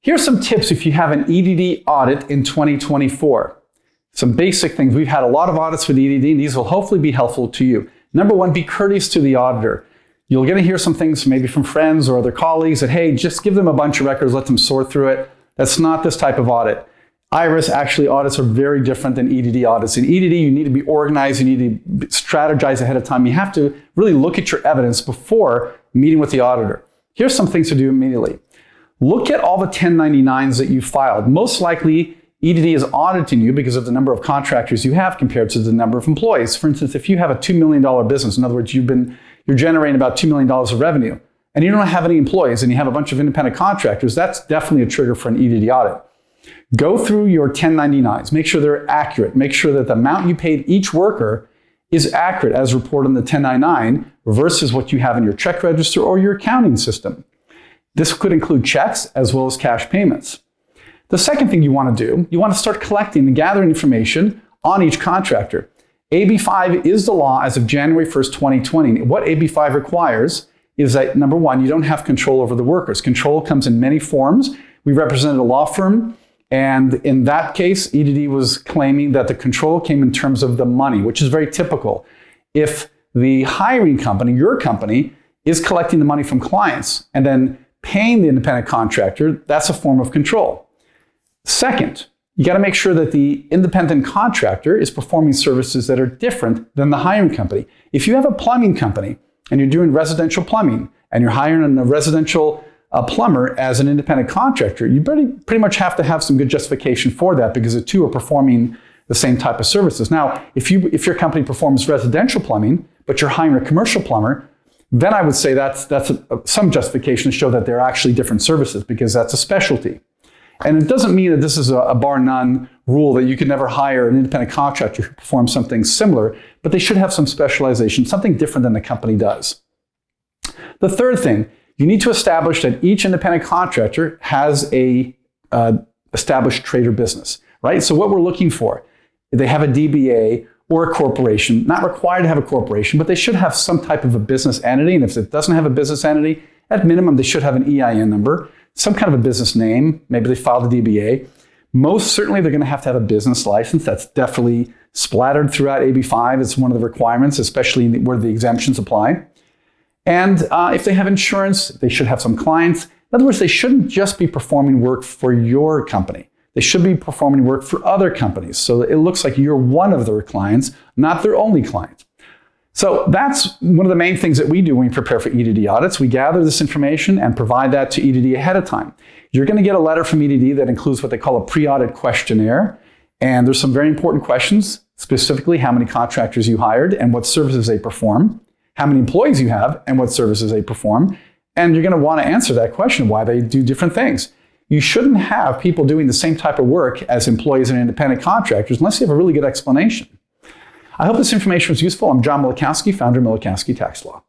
Here's some tips if you have an EDD audit in 2024. Some basic things. We've had a lot of audits with EDD, and these will hopefully be helpful to you. Number one, be courteous to the auditor. You're going to hear some things maybe from friends or other colleagues that, hey, just give them a bunch of records, let them sort through it. That's not this type of audit. IRS actually audits are very different than EDD audits. In EDD, you need to be organized, you need to strategize ahead of time. You have to really look at your evidence before meeting with the auditor. Here's some things to do immediately. Look at all the 1099s that you filed. Most likely, EDD is auditing you because of the number of contractors you have compared to the number of employees. For instance, if you have a $2 million business, in other words, you're generating about $2 million of revenue, and you don't have any employees and you have a bunch of independent contractors, that's definitely a trigger for an EDD audit. Go through your 1099s. Make sure they're accurate. Make sure that the amount you paid each worker is accurate as reported in the 1099 versus what you have in your check register or your accounting system. This could include checks as well as cash payments. The second thing you want to do, you want to start collecting and gathering information on each contractor. AB5 is the law as of January 1st, 2020. What AB5 requires is that, number one, you don't have control over the workers. Control comes in many forms. We represented a law firm, and in that case, EDD was claiming that the control came in terms of the money, which is very typical. If the hiring company, your company, is collecting the money from clients and then paying the independent contractor, that's a form of control. Second, you got to make sure that the independent contractor is performing services that are different than the hiring company. If you have a plumbing company and you're doing residential plumbing and you're hiring a residential plumber as an independent contractor, you pretty much have to have some good justification for that because the two are performing the same type of services. Now, if your company performs residential plumbing, but you're hiring a commercial plumber, then I would say that's some justification to show that they're actually different services because that's a specialty. And it doesn't mean that this is a bar none rule that you could never hire an independent contractor who performs something similar, but they should have some specialization, something different than the company does. The third thing, you need to establish that each independent contractor has a established trade or business, right? So what we're looking for, they have a DBA or a corporation, not required to have a corporation, but they should have some type of a business entity. And if it doesn't have a business entity, at minimum, they should have an EIN number, some kind of a business name. Maybe they filed a DBA. Most certainly, they're going to have a business license. That's definitely splattered throughout AB5. It's one of the requirements, especially where the exemptions apply. And if they have insurance, they should have some clients. In other words, they shouldn't just be performing work for your company. They should be performing work for other companies. So it looks like you're one of their clients, not their only client. So that's one of the main things that we do when we prepare for EDD audits. We gather this information and provide that to EDD ahead of time. You're going to get a letter from EDD that includes what they call a pre-audit questionnaire. And there's some very important questions, specifically how many contractors you hired and what services they perform, how many employees you have and what services they perform. And you're going to want to answer that question, why they do different things. You shouldn't have people doing the same type of work as employees and independent contractors unless you have a really good explanation. I hope this information was useful. I'm John Milikowsky, founder of Milikowsky Tax Law.